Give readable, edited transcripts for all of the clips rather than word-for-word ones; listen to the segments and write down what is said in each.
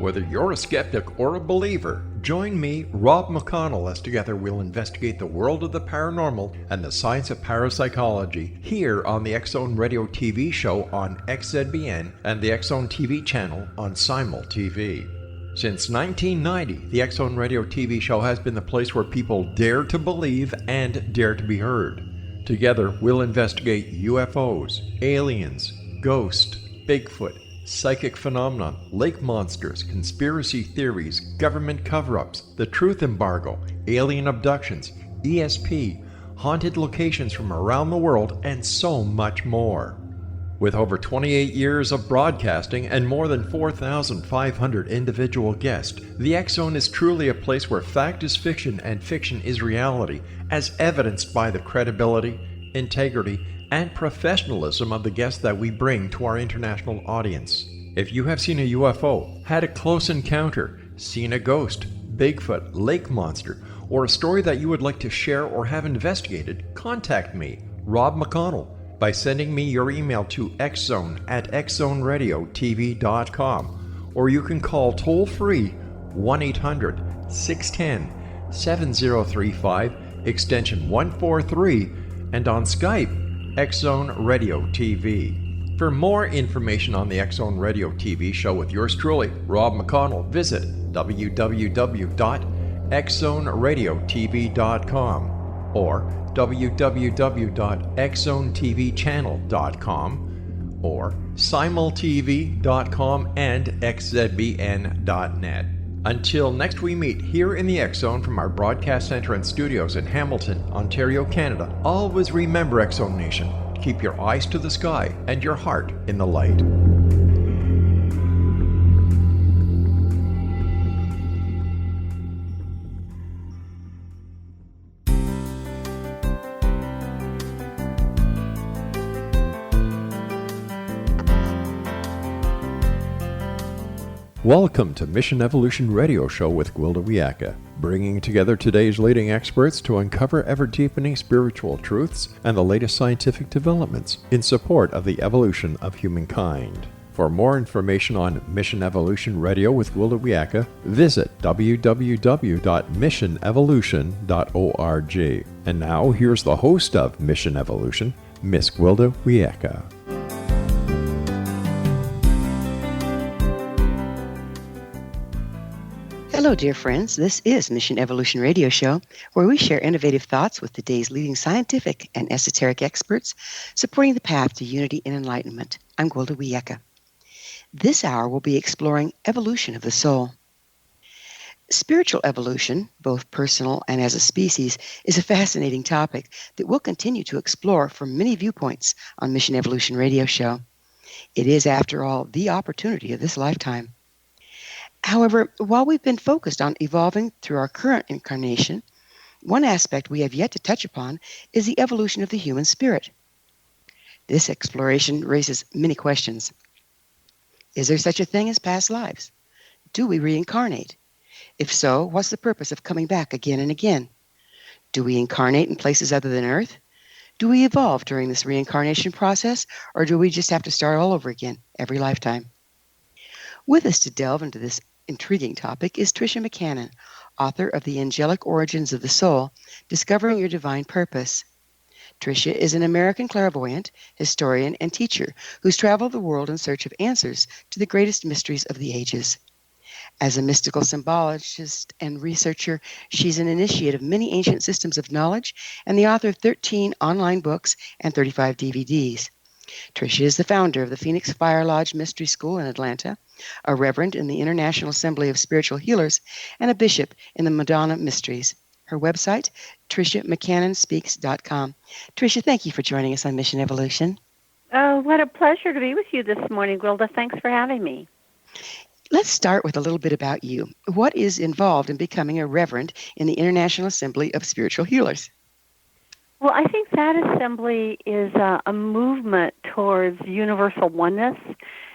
Whether you're a skeptic or a believer, join me, Rob McConnell, as together we'll investigate the world of the paranormal and the science of parapsychology here on the X-Zone Radio TV show on XZBN and the X-Zone TV channel on Simul TV. Since 1990, the X-Zone Radio TV show has been the place where people dare to believe and dare to be heard. Together, we'll investigate UFOs, aliens, ghosts, Bigfoot, psychic phenomenon, lake monsters, conspiracy theories, government cover-ups, the truth embargo, alien abductions, ESP, haunted locations from around the world, and so much more. With over 28 years of broadcasting and more than 4,500 individual guests, the X-Zone is truly a place where fact is fiction and fiction is reality, as evidenced by the credibility, integrity, and professionalism of the guests that we bring to our international audience. If you have seen a UFO, had a close encounter, seen a ghost, Bigfoot, lake monster, or a story that you would like to share or have investigated, contact me, Rob McConnell, by sending me your email to xzone@xzoneradiotv.com, or you can call toll-free 1-800-610-7035, extension 143, and on Skype, X-Zone Radio TV. For more information on the X-Zone Radio TV show with yours truly, Rob McConnell, visit www.xzoneradiotv.com or www.xzonetvchannel.com or simultv.com and xzbn.net. Until next we meet here in the X-Zone from our broadcast center and studios in Hamilton, Ontario, Canada, always remember, X-Zone Nation, keep your eyes to the sky and your heart in the light. Welcome to Mission Evolution Radio Show with Gwilda Wiyaka, bringing together today's leading experts to uncover ever-deepening spiritual truths and the latest scientific developments in support of the evolution of humankind. For more information on Mission Evolution Radio with Gwilda Wiyaka, visit www.missionevolution.org. And now, here's the host of Mission Evolution, Miss Gwilda Wiyaka. Hello, dear friends. This is Mission Evolution Radio Show, where we share innovative thoughts with today's leading scientific and esoteric experts, supporting the path to unity and enlightenment. I'm Gwilda Wiyaka. This hour we'll be exploring evolution of the soul. Spiritual evolution, both personal and as a species, is a fascinating topic that we'll continue to explore from many viewpoints on Mission Evolution Radio Show. It is, after all, the opportunity of this lifetime. However, while we've been focused on evolving through our current incarnation, one aspect we have yet to touch upon is the evolution of the human spirit. This exploration raises many questions. Is there such a thing as past lives? Do we reincarnate? If so, what's the purpose of coming back again and again? Do we incarnate in places other than Earth? Do we evolve during this reincarnation process, or do we just have to start all over again every lifetime? With us to delve into this intriguing topic is Tricia McCannon, author of The Angelic Origins of the Soul, Discovering Your Divine Purpose. Tricia is an American clairvoyant, historian, and teacher who's traveled the world in search of answers to the greatest mysteries of the ages. As a mystical symbologist and researcher, she's an initiate of many ancient systems of knowledge and the author of 13 online books and 35 DVDs. Tricia is the founder of the Phoenix Fire Lodge Mystery School in Atlanta, a Reverend in the International Assembly of Spiritual Healers, and a Bishop in the Madonna Ministries. Her website, TriciaMcCannonSpeaks.com. Tricia, thank you for joining us on Mission Evolution. Oh, what a pleasure to be with you this morning, Gwilda. Thanks for having me. Let's start with a little bit about you. What is involved in becoming a Reverend in the International Assembly of Spiritual Healers? Well, I think that assembly is a movement towards universal oneness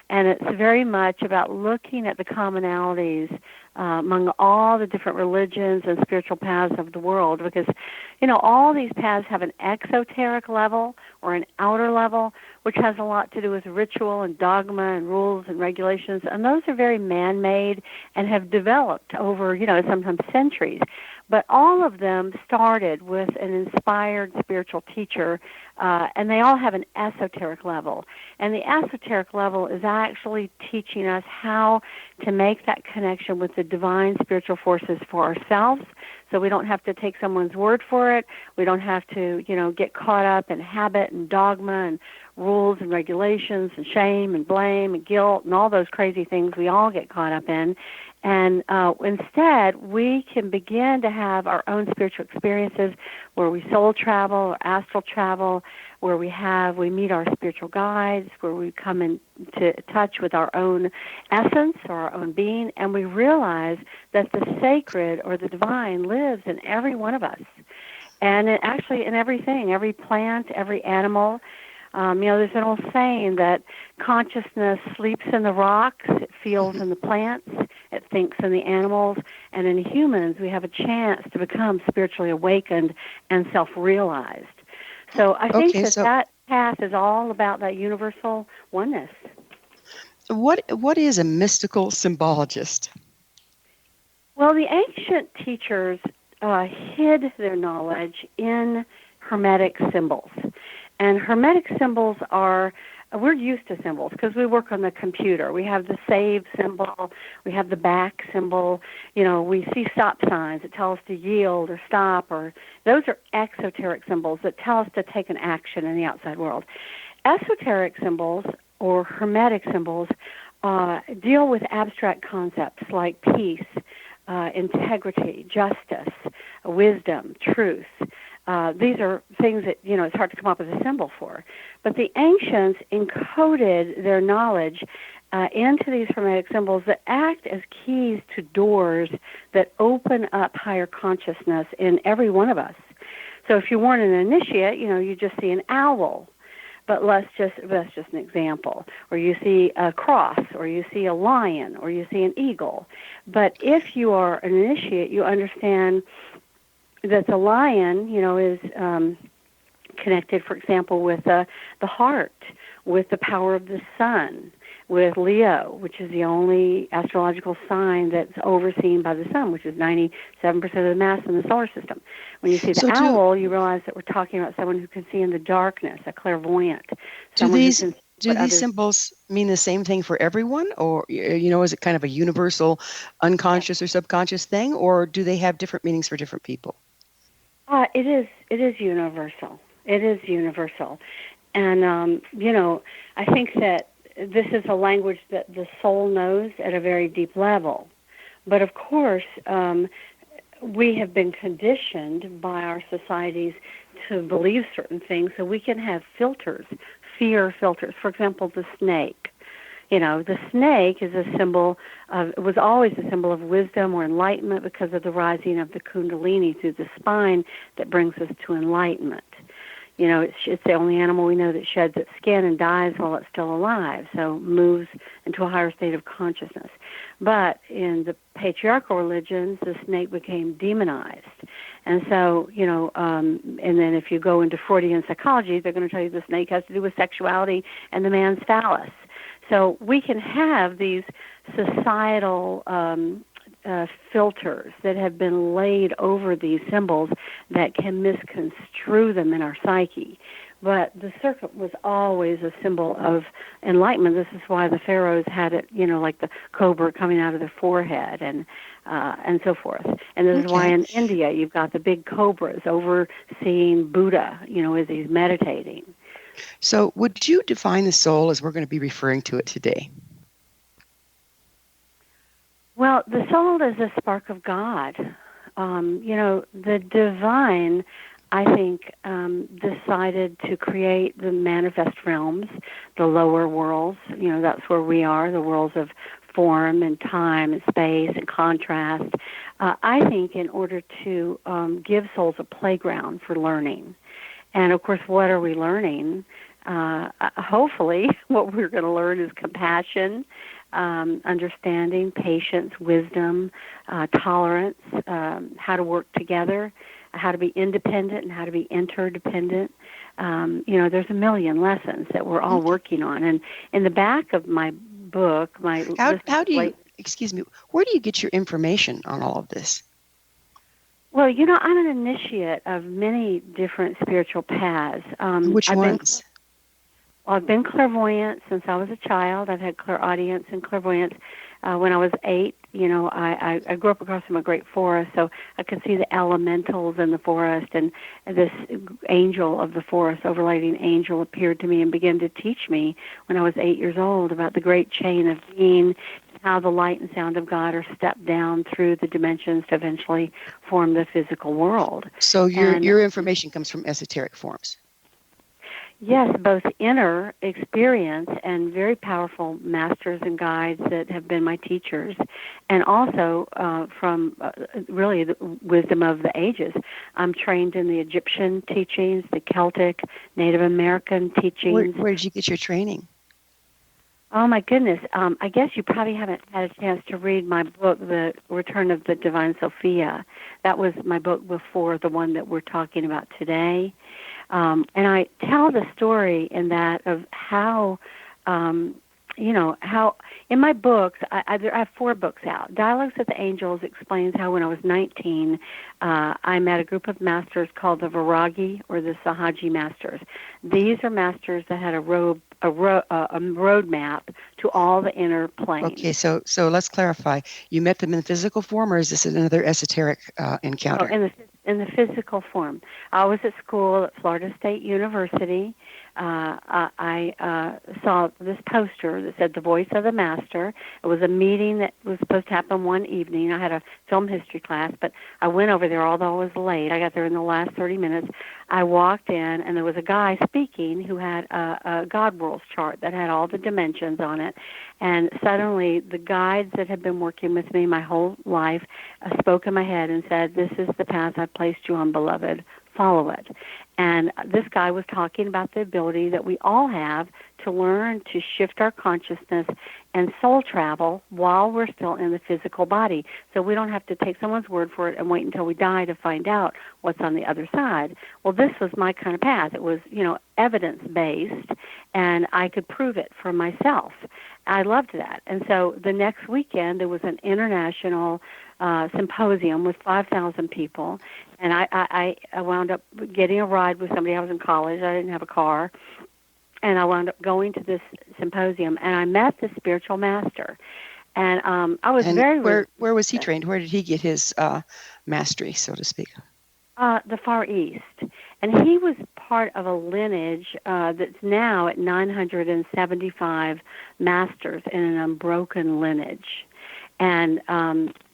And it's very much about looking at the commonalities among all the different religions and spiritual paths of the world, because, all these paths have an exoteric level or an outer level, which has a lot to do with ritual and dogma and rules and regulations, and those are very man-made and have developed over, sometimes centuries. But all of them started with an inspired spiritual teacher, and they all have an esoteric level. And the esoteric level is actually teaching us how to make that connection with the divine spiritual forces for ourselves, so we don't have to take someone's word for it. We don't have to, get caught up in habit and dogma and rules and regulations and shame and blame and guilt and all those crazy things we all get caught up in. And instead, we can begin to have our own spiritual experiences where we soul travel or astral travel, where we meet our spiritual guides, where we come into touch with our own essence or our own being, and we realize that the sacred or the divine lives in every one of us. And actually in everything, every plant, every animal. There's an old saying that consciousness sleeps in the rocks, it feels in the plants, it thinks in the animals, and in humans we have a chance to become spiritually awakened and self-realized. So I think that path is all about that universal oneness. What is a mystical symbologist? Well, the ancient teachers hid their knowledge in Hermetic symbols. And Hermetic symbols we're used to symbols because we work on the computer. We have the save symbol, we have the back symbol, we see stop signs that tell us to yield or stop, or those are exoteric symbols that tell us to take an action in the outside world. Esoteric symbols or Hermetic symbols deal with abstract concepts like peace, integrity, justice, wisdom, truth. These are things that, it's hard to come up with a symbol for. But the ancients encoded their knowledge into these Hermetic symbols that act as keys to doors that open up higher consciousness in every one of us. So if you weren't an initiate, you just see an owl. But that's just an example. Or you see a cross, or you see a lion, or you see an eagle. But if you are an initiate, you understand that the lion, is connected, for example, with the heart, with the power of the sun, with Leo, which is the only astrological sign that's overseen by the sun, which is 97% of the mass in the solar system. When you see the owl, you realize that we're talking about someone who can see in the darkness, a clairvoyant. Do these symbols mean the same thing for everyone, or is it kind of a universal, unconscious or subconscious thing, or do they have different meanings for different people? It is universal. It is universal. And, I think that this is a language that the soul knows at a very deep level. But, of course, we have been conditioned by our societies to believe certain things, so we can have filters, fear filters. For example, the snake. The snake is was always a symbol of wisdom or enlightenment because of the rising of the kundalini through the spine that brings us to enlightenment. It's the only animal we know that sheds its skin and dies while it's still alive, so moves into a higher state of consciousness. But in the patriarchal religions, the snake became demonized. And so, and then if you go into Freudian psychology, they're going to tell you the snake has to do with sexuality and the man's phallus. So we can have these societal filters that have been laid over these symbols that can misconstrue them in our psyche. But the serpent was always a symbol of enlightenment. This is why the pharaohs had it, like the cobra coming out of their forehead and so forth. And this is why in India you've got the big cobras overseeing Buddha, as he's meditating. So would you define the soul as we're going to be referring to it today? Well, the soul is a spark of God. The divine, I think, decided to create the manifest realms, the lower worlds. That's where we are, the worlds of form and time and space and contrast. I think in order to give souls a playground for learning. And, of course, what are we learning? hopefully what we're going to learn is compassion, understanding, patience, wisdom, tolerance, how to work together, how to be independent and how to be interdependent. There's a million lessons that we're all working on. And in the back of my book, how do you, excuse me, where do you get your information on all of this? Well, I'm an initiate of many different spiritual paths. Which ones? I've been clairvoyant since I was a child. I've had clairaudience and clairvoyance when I was 8. I grew up across from a great forest, so I could see the elementals in the forest, and this angel of the forest, overlighting angel, appeared to me and began to teach me when I was 8 years old about the great chain of being, how the light and sound of God are stepped down through the dimensions to eventually form the physical world. So your information comes from esoteric forms. Yes, both inner experience and very powerful masters and guides that have been my teachers, and also from really the wisdom of the ages. I'm trained in the Egyptian teachings, the Celtic, Native American teachings. Where did you get your training? Oh, my goodness. I guess you probably haven't had a chance to read my book, The Return of the Divine Sophia. That was my book before the one that we're talking about today. And I tell the story in that of how, how in my books, I have 4 books out. Dialogues with the Angels explains how when I was 19, I met a group of masters called the Viragi or the Sahaji masters. These are masters that had a roadmap to all the inner planes. Okay, so let's clarify. You met them in physical form, or is this another esoteric encounter? Oh, in the physical form. I was at school at Florida State University. I saw this poster that said The Voice of the Master. It was a meeting that was supposed to happen one evening. I had a film history class, but I went over there, although I was late. I got there in the last 30 minutes. I walked in, and there was a guy speaking who had a God Worlds chart that had all the dimensions on it. And suddenly, the guides that had been working with me my whole life spoke in my head and said, "This is the path I've placed you on, beloved. Follow it." And this guy was talking about the ability that we all have to learn to shift our consciousness and soul travel while we're still in the physical body. So we don't have to take someone's word for it and wait until we die to find out what's on the other side. Well, this was my kind of path. It was, evidence-based, and I could prove it for myself. I loved that. And so the next weekend, there was an international symposium with 5,000 people, and I wound up getting a ride with somebody. I was in college. I didn't have a car. And I wound up going to this symposium, and I met the spiritual master. And I was where was he trained? Where did he get his mastery, so to speak? The Far East. And he was part of a lineage that's now at 975 masters in an unbroken lineage. And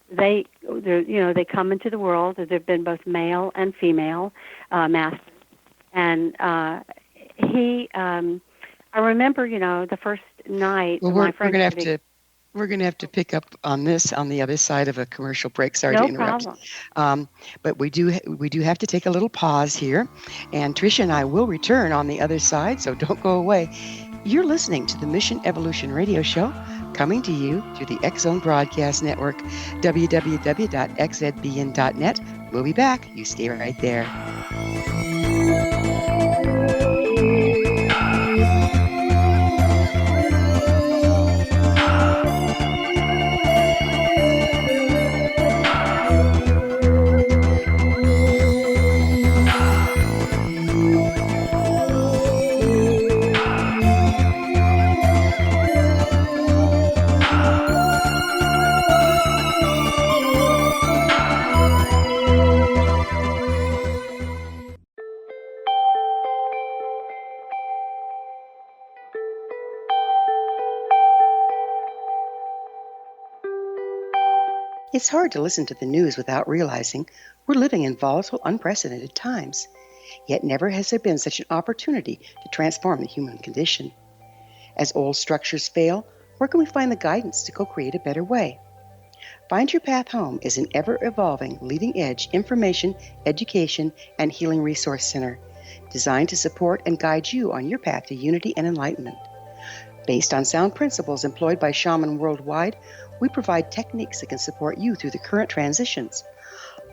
they come into the world. There have been both male and female masters. And I remember, the first night. Well, we're going to have to pick up on this on the other side of a commercial break. Sorry to interrupt. No problem. But we do have to take a little pause here, and Tricia and I will return on the other side. So don't go away. You're listening to the Mission Evolution Radio Show, coming to you through the X-Zone Broadcast Network, www.xzbn.net. We'll be back. You stay right there. It's hard to listen to the news without realizing we're living in volatile, unprecedented times. Yet never has there been such an opportunity to transform the human condition. As old structures fail, where can we find the guidance to co-create a better way? Find Your Path Home is an ever-evolving, leading-edge information, education, and healing resource center. designed to support and guide you on your path to unity and enlightenment. Based on sound principles employed by shamans worldwide, we provide techniques that can support you through the current transitions,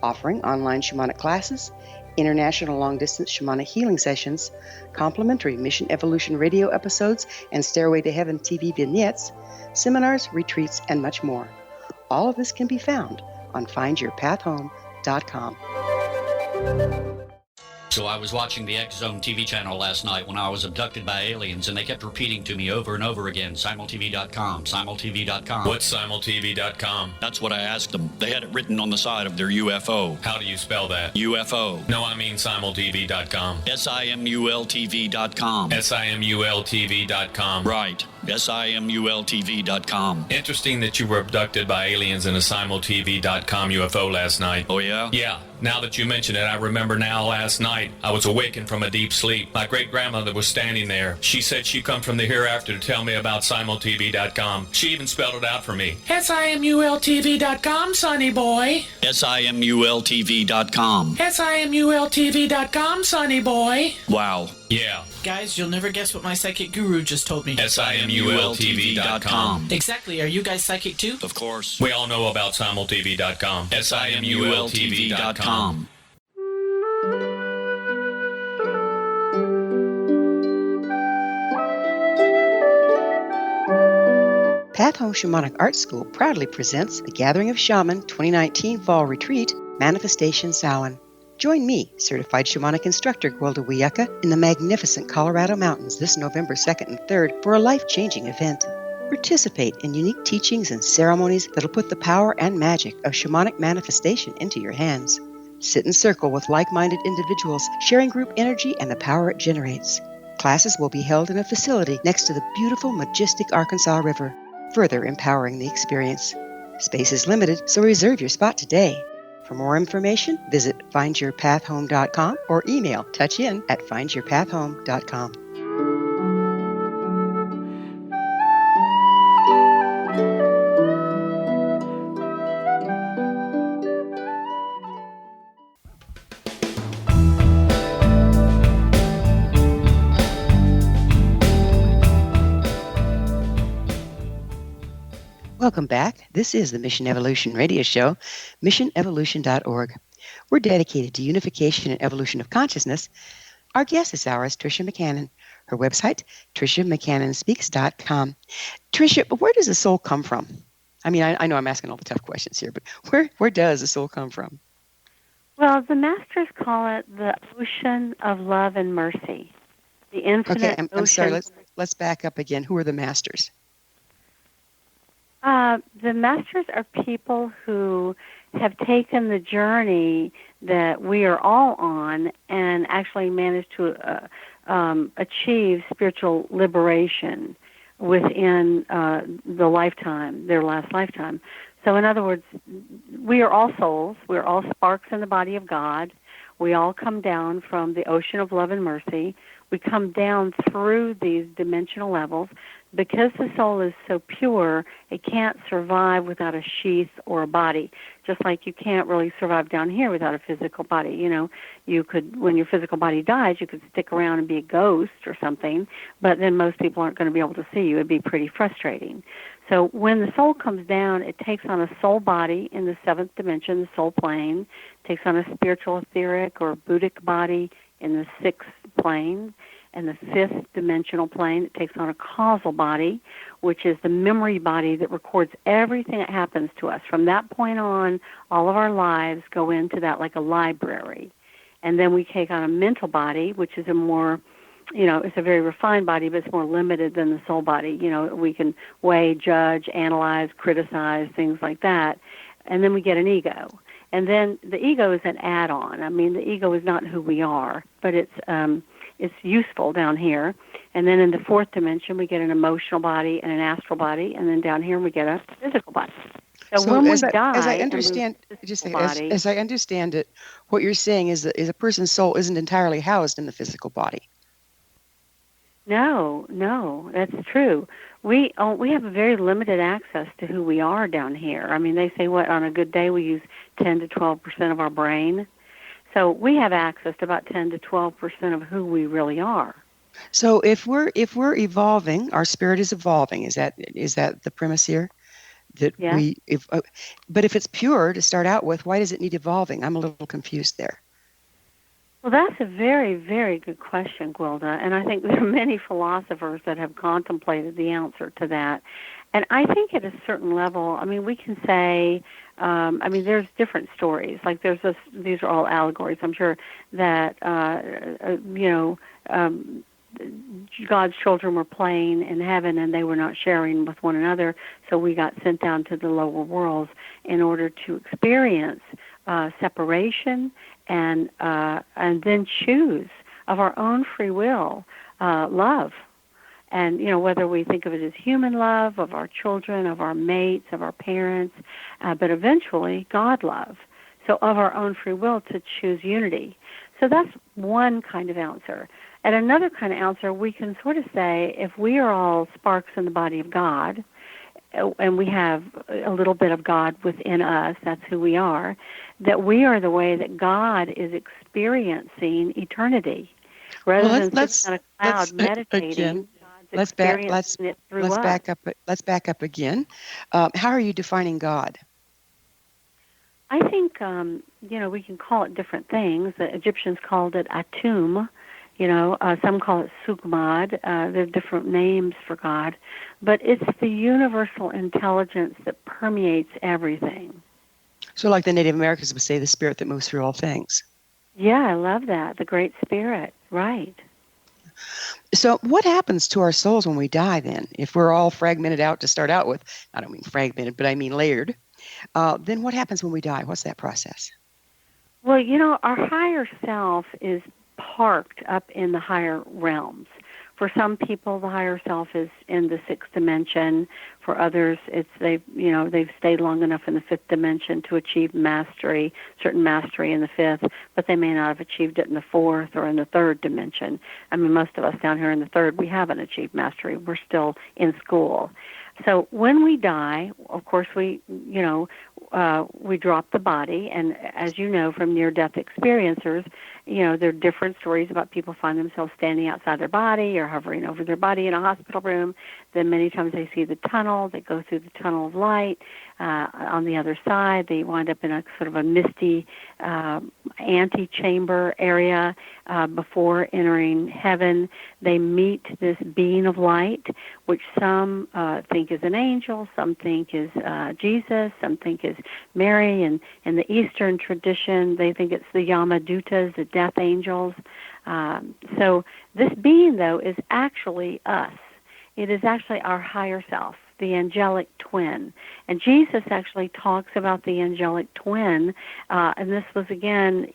offering online shamanic classes, international long-distance shamanic healing sessions, complimentary Mission Evolution radio episodes and Stairway to Heaven TV vignettes, seminars, retreats, and much more. All of this can be found on findyourpathhome.com. So I was watching the X Zone TV channel last night when I was abducted by aliens, and they kept repeating to me over and over again, simultv.com, simultv.com. What's simultv.com? That's what I asked them. They had it written on the side of their UFO. How do you spell that? UFO. No, I mean simultv.com. simultv.com. simultv.com. Right. simultv.com. Interesting that you were abducted by aliens in a simultv.com UFO last night. Oh, yeah? Yeah. Now that you mention it, I remember now last night I was awakened from a deep sleep. My great-grandmother was standing there. She said she'd come from the hereafter to tell me about simultv.com. She even spelled it out for me. simultv.com, sonny boy. simultv.com. simultv.com, sonny boy. Wow. Yeah. Guys, you'll never guess what my psychic guru just told me. simultv.com. Exactly. Are you guys psychic too? Of course. We all know about simultv.com. simultv.com. Path Home Shamanic Art School proudly presents the Gathering of Shaman 2019 Fall Retreat, Manifestation Samhain. Join me, certified shamanic instructor Gwilda Wiyaka, in the magnificent Colorado Mountains this November 2nd and 3rd for a life-changing event. Participate in unique teachings and ceremonies that'll put the power and magic of shamanic manifestation into your hands. Sit in circle with like-minded individuals, sharing group energy and the power it generates. Classes will be held in a facility next to the beautiful, majestic Arkansas River, further empowering the experience. Space is limited, so reserve your spot today. For more information, visit findyourpathhome.com or email touchin@findyourpathhome.com. Welcome back. This is the Mission Evolution Radio Show, missionevolution.org. We're dedicated to unification and evolution of consciousness. Our guest this hour is Tricia McCannon. Her website, triciamccannonspeaks.com. Tricia, where does the soul come from? I mean, I know I'm asking all the tough questions here, but where does the soul come from? Well, the masters call it the ocean of love and mercy. The infinite Okay, I'm sorry. ocean. Let's back up again. Who are the masters? The masters are people who have taken the journey that we are all on and actually managed to achieve spiritual liberation within their last lifetime. So in other words, we are all souls. We're all sparks in the body of God. We all come down from the ocean of love and mercy. We come down through these dimensional levels. Because the soul is so pure, it can't survive without a sheath or a body. Just like you can't really survive down here without a physical body. You know, you could, when your physical body dies, you could stick around and be a ghost or something, but then most people aren't going to be able to see you. It'd be pretty frustrating. So when the soul comes down, it takes on a soul body in the seventh dimension, the soul plane. It takes on a spiritual, etheric, or Buddhic body in the sixth plane. And the fifth dimensional plane, it takes on a causal body, which is the memory body that records everything that happens to us. From that point on, all of our lives go into that like a library. And then we take on a mental body, which is a more, it's a very refined body, but it's more limited than the soul body. We can weigh, judge, analyze, criticize, things like that. And then we get an ego. And then the ego is an add-on. I mean, the ego is not who we are, but it's useful down here. And then in the fourth dimension, we get an emotional body and an astral body, and then down here we get a physical body. So when we die, as I understand it, what you're saying is that a person's soul isn't entirely housed in the physical body. No, that's true. We have a very limited access to who we are down here. I mean, they say on a good day we use 10 to 12% of our brain. So we have access to about 10 to 12% of who we really are. So if we're evolving, our spirit is evolving. Is that the premise here? That Yes. But if it's pure to start out with, why does it need evolving? I'm a little confused there. Well, that's a very, very good question, Gwilda, and I think there are many philosophers that have contemplated the answer to that. And I think at a certain level, I mean, we can say, there's different stories. Like these are all allegories. I'm sure that, God's children were playing in heaven and they were not sharing with one another, so we got sent down to the lower worlds in order to experience separation and then choose of our own free will love. And, whether we think of it as human love, of our children, of our mates, of our parents, but eventually God love. So of our own free will to choose unity. So that's one kind of answer. And another kind of answer, we can sort of say, if we are all sparks in the body of God, and we have a little bit of God within us, that's who we are, that we are the way that God is experiencing eternity. Rather than sitting on a cloud meditating, God's experiencing it through us. Let's back up again. How are you defining God? I think, we can call it different things. The Egyptians called it Atum. Some call it Sugmad. There are different names for God. But it's the universal intelligence that permeates everything. So like the Native Americans would say, the spirit that moves through all things. Yeah, I love that. The Great Spirit, right. So what happens to our souls when we die then? If we're all fragmented out to start out with, I don't mean fragmented, but I mean layered, then what happens when we die? What's that process? Well, our higher self is parked up in the higher realms. For some people, the higher self is in the sixth dimension. For others, they've stayed long enough in the fifth dimension to achieve certain mastery in the fifth, but they may not have achieved it in the fourth or in the third dimension. I mean, most of us down here in the third, we haven't achieved mastery. We're still in school. So when we die, of course, we drop the body, and as you know from near-death experiencers, there are different stories about people find themselves standing outside their body or hovering over their body in a hospital room. Then many times they see the tunnel. They go through the tunnel of light. On the other side, they wind up in a sort of a misty antechamber area before entering heaven. They meet this being of light, which some think is an angel, some think is Jesus, some think is Mary. And in the Eastern tradition, they think it's the Yamadutas, the death angels. So this being, though, is actually us. It is actually our higher self, the angelic twin. And Jesus actually talks about the angelic twin. And this was, again,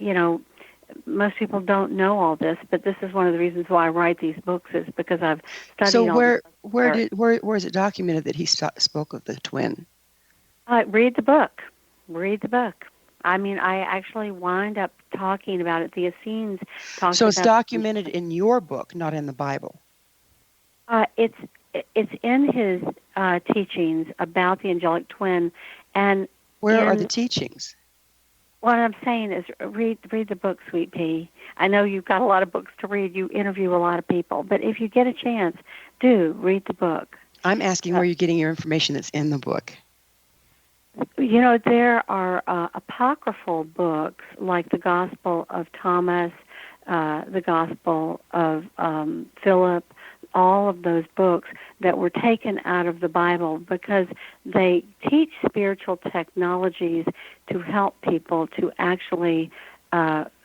most people don't know all this, but this is one of the reasons why I write these books, is because I've studied. So where is it documented that he spoke of the twin? Read the book. Read the book. I mean, I actually wind up talking about it. The Essenes talked about it. So it's documented in your book, not in the Bible. It's in his teachings about the angelic twin, and where are the teachings? What I'm saying is read the book, Sweet Pea. I know you've got a lot of books to read. You interview a lot of people, but if you get a chance, do read the book. I'm asking where you're getting your information that's in the book. There are apocryphal books like the Gospel of Thomas, the Gospel of Philip, all of those books that were taken out of the Bible because they teach spiritual technologies to help people to actually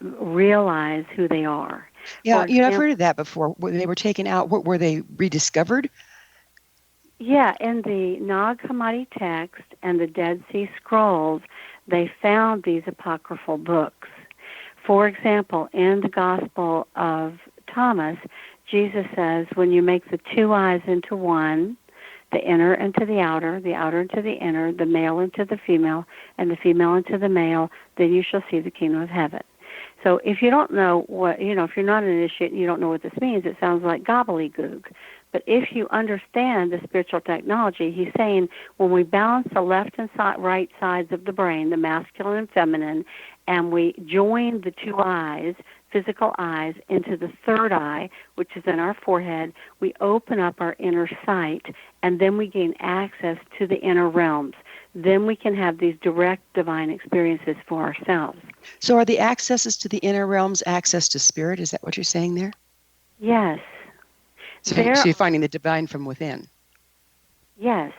realize who they are. Yeah, I've heard of that before. They were taken out. Were they rediscovered? Yeah, in the Nag Hammadi text and the Dead Sea Scrolls, they found these apocryphal books. For example, in the Gospel of Thomas, Jesus says, when you make the two eyes into one, the inner into the outer into the inner, the male into the female, and the female into the male, then you shall see the kingdom of heaven. So if you don't know what, if you're not an initiate and you don't know what this means, it sounds like gobbledygook. But if you understand the spiritual technology, he's saying when we balance the left and right sides of the brain, the masculine and feminine, and we join the two eyes, physical eyes, into the third eye, which is in our forehead. We open up our inner sight, and then we gain access to the inner realms. Then we can have these direct divine experiences for ourselves. So are the accesses to the inner realms access to spirit? Is that what you're saying there? Yes. So you're finding the divine from within. Yes.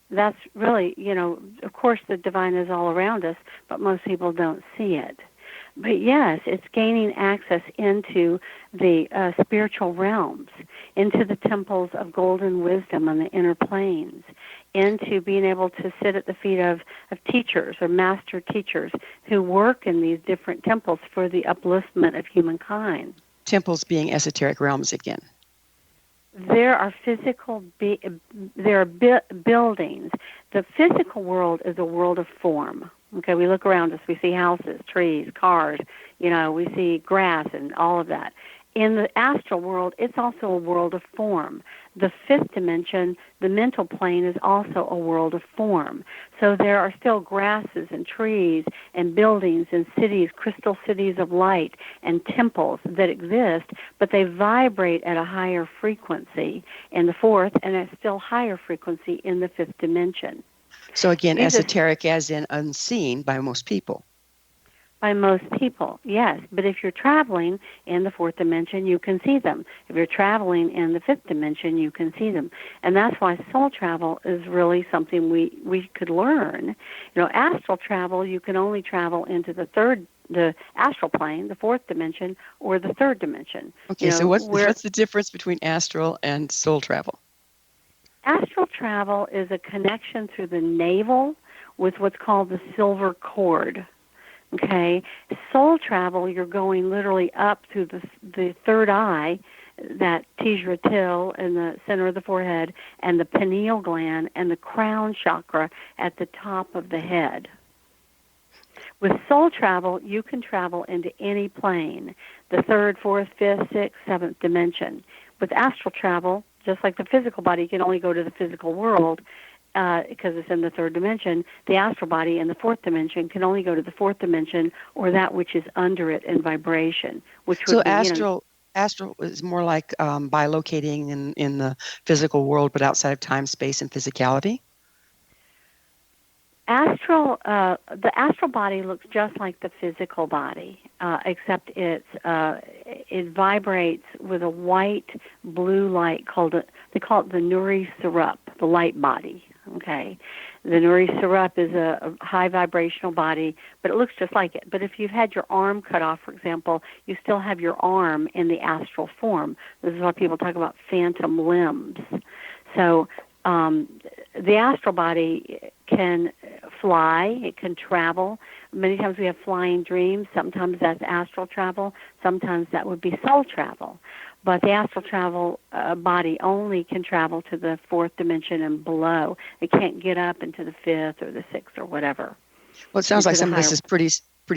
That's really, of course the divine is all around us, but most people don't see it. But yes, it's gaining access into the spiritual realms, into the temples of golden wisdom on the inner planes, into being able to sit at the feet of teachers or master teachers who work in these different temples for the upliftment of humankind. Temples being esoteric realms again. There are buildings. The physical world is a world of form. Okay, we look around us, we see houses, trees, cars, we see grass and all of that. In the astral world, it's also a world of form. The fifth dimension, the mental plane, is also a world of form. So there are still grasses and trees and buildings and cities, crystal cities of light and temples that exist, but they vibrate at a higher frequency in the fourth and at still higher frequency in the fifth dimension. So again, esoteric as in unseen by most people. By most people, yes. But if you're traveling in the fourth dimension, you can see them. If you're traveling in the fifth dimension, you can see them. And that's why soul travel is really something we could learn. Astral travel, you can only travel into the astral plane, the fourth dimension, or the third dimension. Okay, so what's the difference between astral and soul travel? Astral travel is a connection through the navel with what's called the silver cord. Okay, soul travel, you're going literally up through the third eye, that Tijra in the center of the forehead, and the pineal gland and the crown chakra at the top of the head. With soul travel, you can travel into any plane, the third, fourth, fifth, sixth, seventh dimension. With astral travel, just like the physical body, you can only go to the physical world, because it's in the third dimension. The astral body in the fourth dimension can only go to the fourth dimension or that which is under it in vibration. So astral is more like bilocating in the physical world, but outside of time, space, and physicality? The astral body looks just like the physical body, except it vibrates with a white blue light they call it the Nuri Sarup, the light body. Okay, the Nuri Sarup is a high vibrational body, but it looks just like it. But if you've had your arm cut off, for example, you still have your arm in the astral form. This is why people talk about phantom limbs. So the astral body can fly, it can travel. Many times we have flying dreams. Sometimes that's astral travel. Sometimes that would be soul travel. But the astral travel body only can travel to the fourth dimension and below. It can't get up into the fifth or the sixth or whatever. Well, it sounds like some of this is pretty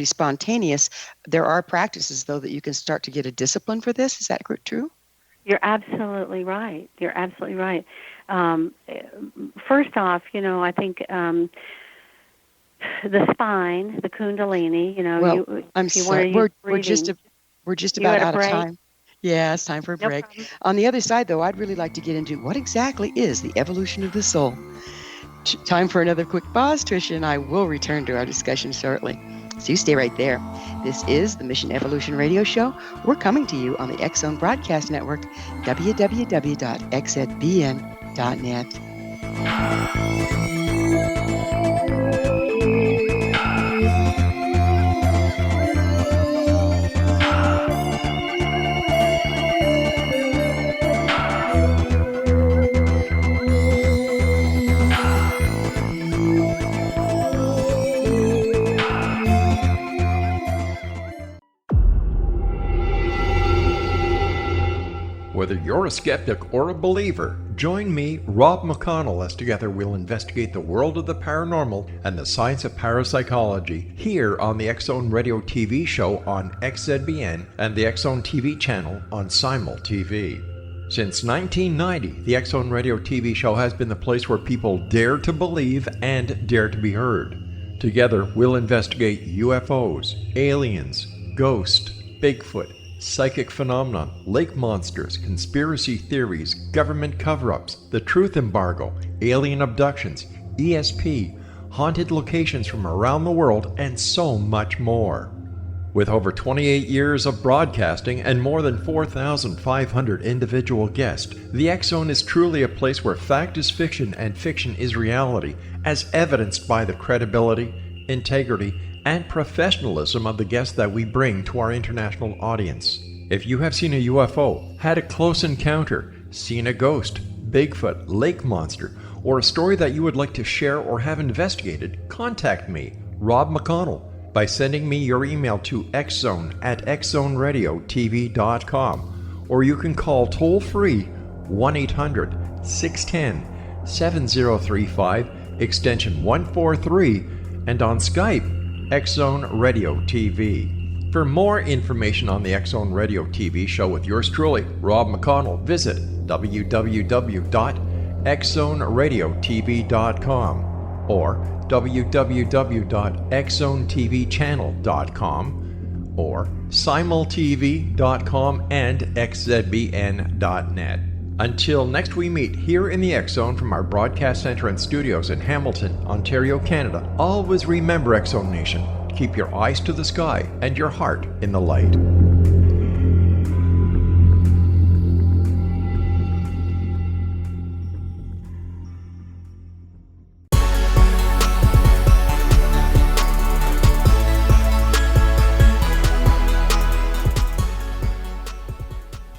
spontaneous. There are practices, though, that you can start to get a discipline for this. Is that true? You're absolutely right. First off, I think the spine, the Kundalini. Well, I'm sorry. We're just about out of time. Yeah, it's time for a break. Problem. On the other side, though, I'd really like to get into what exactly is the evolution of the soul. Time for another quick pause. Tricia and I will return to our discussion shortly. So you stay right there. This is the Mission Evolution Radio Show. We're coming to you on the X Zone Broadcast Network, www.xzbn.net. Whether you're a skeptic or a believer, join me, Rob McConnell, as together we'll investigate the world of the paranormal and the science of parapsychology here on the X Zone Radio TV show on XZBN and the X Zone TV channel on Simul TV. Since 1990, the X Zone Radio TV show has been the place where people dare to believe and dare to be heard. Together, we'll investigate UFOs, aliens, ghosts, Bigfoot, psychic phenomena, lake monsters, conspiracy theories, government cover-ups, the truth embargo, alien abductions, ESP, haunted locations from around the world, and so much more. With over 28 years of broadcasting and more than 4,500 individual guests, the X Zone is truly a place where fact is fiction and fiction is reality, as evidenced by the credibility, integrity, and professionalism of the guests that we bring to our international audience. If you have seen a UFO, had a close encounter, seen a ghost, Bigfoot, lake monster, or a story that you would like to share or have investigated, contact me, Rob McConnell, by sending me your email to xzone@xzoneradiotv.com, or you can call toll-free 1-800-610-7035, extension 143, and on Skype, X Zone Radio TV. For more information on the X Zone Radio TV show with yours truly, Rob McConnell, visit www.xzoneradiotv.com or www.xzonetvchannel.com or simultv.com and xzbn.net. Until next we meet here in the X Zone from our broadcast center and studios in Hamilton, Ontario, Canada, always remember, X Zone Nation, keep your eyes to the sky and your heart in the light.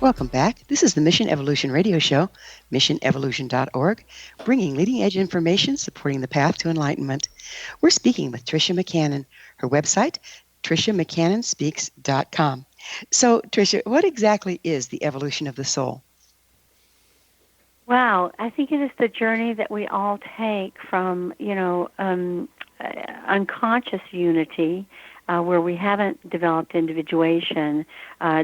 Welcome back. This is the Mission Evolution Radio Show, missionevolution.org, bringing leading-edge information supporting the path to enlightenment. We're speaking with Tricia McCannon. Her website, triciamccannonspeaks.com. So, Tricia, what exactly is the evolution of the soul? Wow, I think it is the journey that we all take from, unconscious unity, where we haven't developed individuation,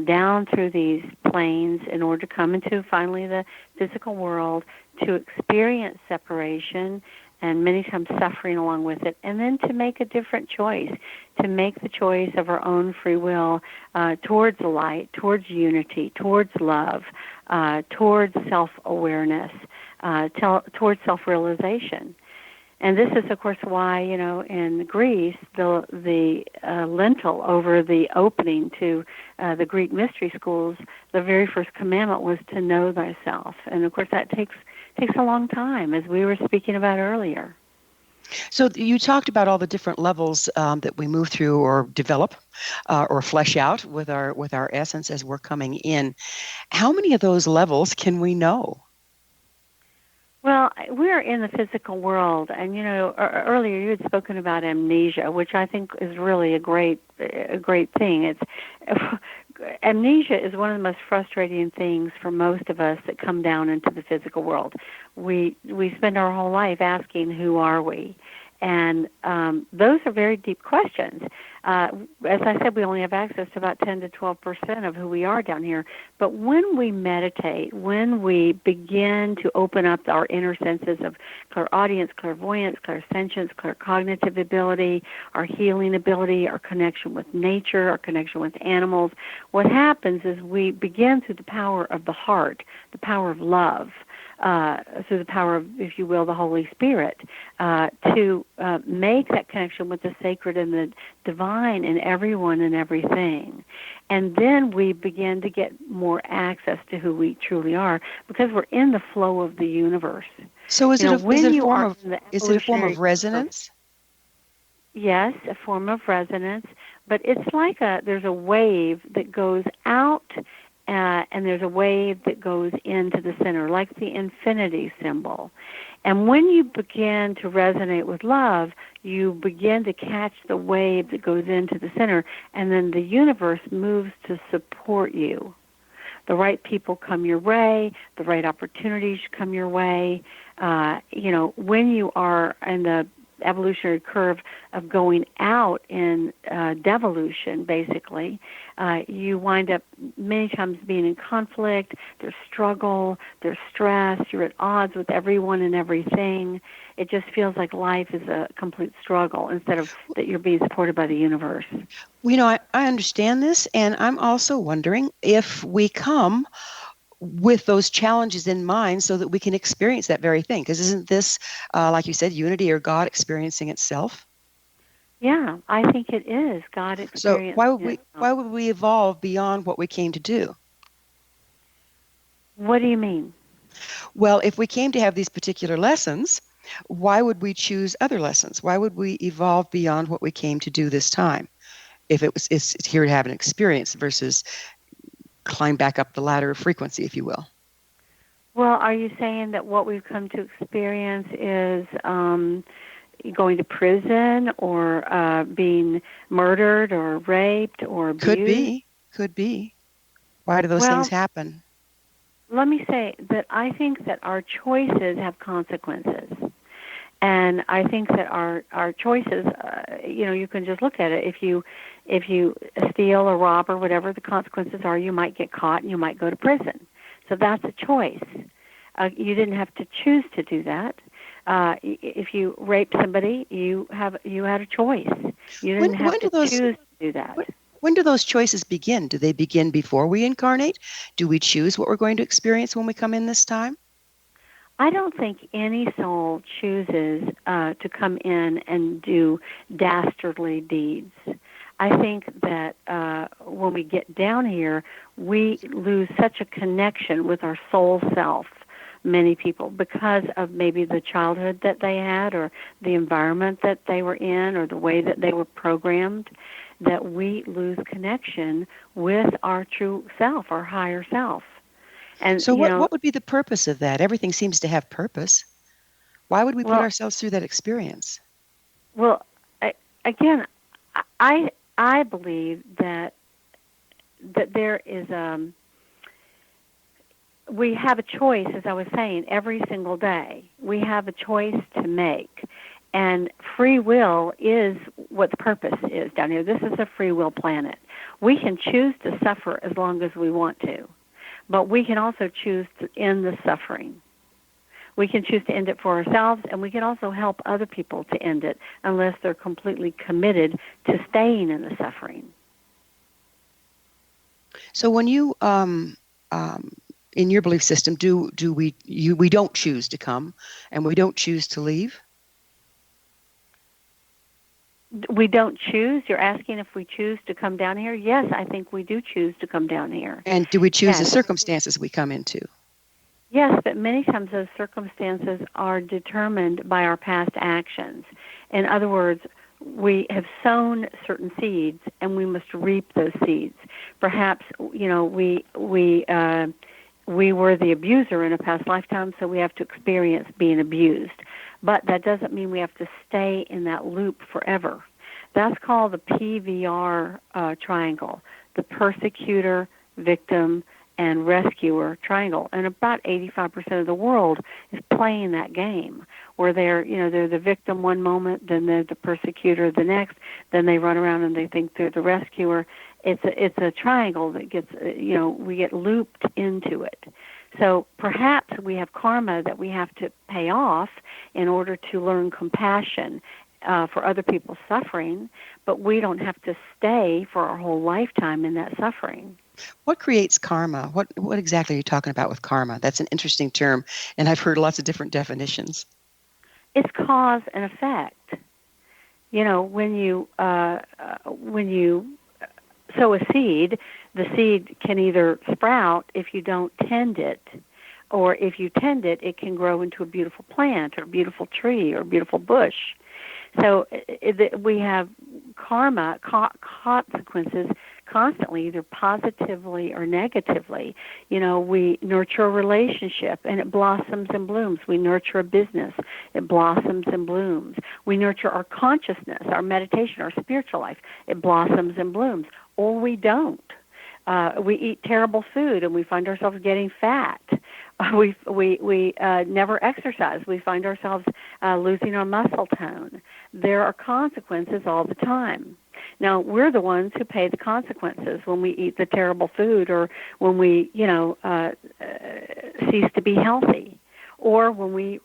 down through these planes in order to come into finally the physical world, to experience separation and many times suffering along with it, and then to make a different choice, to make the choice of our own free will towards the light, towards unity, towards love, towards self-awareness, towards self-realization. And this is, of course, why, in Greece, the lintel over the opening to the Greek mystery schools, the very first commandment was to know thyself. And, of course, that takes a long time, as we were speaking about earlier. So you talked about all the different levels that we move through or develop or flesh out with our essence as we're coming in. How many of those levels can we know? Well, we're in the physical world, and earlier you had spoken about amnesia, which I think is really a great thing. Amnesia is one of the most frustrating things for most of us that come down into the physical world. We spend our whole life asking, who are we? And those are very deep questions. As I said, we only have access to about 10 to 12% of who we are down here. But when we meditate, when we begin to open up our inner senses of clairaudience, clairvoyance, clairsentience, claircognitive ability, our healing ability, our connection with nature, our connection with animals, what happens is we begin through the power of the heart, the power of love, through the power of, if you will, the Holy Spirit, to make that connection with the sacred and the divine in everyone and everything. And then we begin to get more access to who we truly are because we're in the flow of the universe. So is it a form of resonance? Yes, a form of resonance, but it's like there's a wave that goes out and there's a wave that goes into the center, like the infinity symbol. And when you begin to resonate with love, you begin to catch the wave that goes into the center, and then the universe moves to support you. The right people come your way, the right opportunities come your way. When you are in the evolutionary curve of going out in devolution, basically, you wind up many times being in conflict. There's struggle, there's stress, you're at odds with everyone and everything. It just feels like life is a complete struggle instead of that you're being supported by the universe. I understand this, and I'm also wondering if we come with those challenges in mind so that we can experience that very thing. Because isn't this, like you said, unity or God experiencing itself? Yeah, I think it is God experiencing. So why would we evolve beyond what we came to do? What do you mean? Well, if we came to have these particular lessons, why would we choose other lessons? Why would we evolve beyond what we came to do this time? If it's here to have an experience versus climb back up the ladder of frequency, if you will. Well, are you saying that what we've come to experience is going to prison or being murdered or raped or abused? Could be. Why do those things happen? Let me say that I think that our choices have consequences. And I think that our choices, you can just look at it. If you steal or rob or whatever the consequences are, you might get caught and you might go to prison. So that's a choice. You didn't have to choose to do that. If you raped somebody, you had a choice. You didn't have to choose to do that. When do those choices begin? Do they begin before we incarnate? Do we choose what we're going to experience when we come in this time? I don't think any soul chooses to come in and do dastardly deeds. I think that when we get down here, we lose such a connection with our soul self, many people, because of maybe the childhood that they had or the environment that they were in or the way that they were programmed, that we lose connection with our true self, our higher self. And so what would be the purpose of that? Everything seems to have purpose. Why would we put ourselves through that experience? Well, I believe that there is we have a choice, as I was saying, every single day. We have a choice to make. And free will is what the purpose is down here. This is a free will planet. We can choose to suffer as long as we want to. But we can also choose to end the suffering. We can choose to end it for ourselves, and we can also help other people to end it unless they're completely committed to staying in the suffering. So when you, in your belief system, we don't choose to come and we don't choose to leave? We don't choose? You're asking if we choose to come down here? Yes, I think we do choose to come down here. And do we choose the circumstances we come into? Yes, but many times those circumstances are determined by our past actions. In other words, we have sown certain seeds, and we must reap those seeds. Perhaps, we were the abuser in a past lifetime, so we have to experience being abused. But that doesn't mean we have to stay in that loop forever. That's called the PVR triangle, the persecutor, victim, and rescuer triangle. And about 85% of the world is playing that game, where they're the victim one moment, then they're the persecutor the next, then they run around and they think they're the rescuer. It's a triangle that gets, we get looped into it. So perhaps we have karma that we have to pay off in order to learn compassion for other people's suffering, but we don't have to stay for our whole lifetime in that suffering. What creates karma? What exactly are you talking about with karma? That's an interesting term, and I've heard lots of different definitions. It's cause and effect. When you sow a seed, the seed can either sprout if you don't tend it, or if you tend it, it can grow into a beautiful plant or a beautiful tree or a beautiful bush. So we have karma, consequences constantly, either positively or negatively. We nurture a relationship, and it blossoms and blooms. We nurture a business. It blossoms and blooms. We nurture our consciousness, our meditation, our spiritual life. It blossoms and blooms. Or we don't. We eat terrible food, and we find ourselves getting fat. we never exercise. We find ourselves losing our muscle tone. There are consequences all the time. Now, we're the ones who pay the consequences when we eat the terrible food, or when we, cease to be healthy, or when we,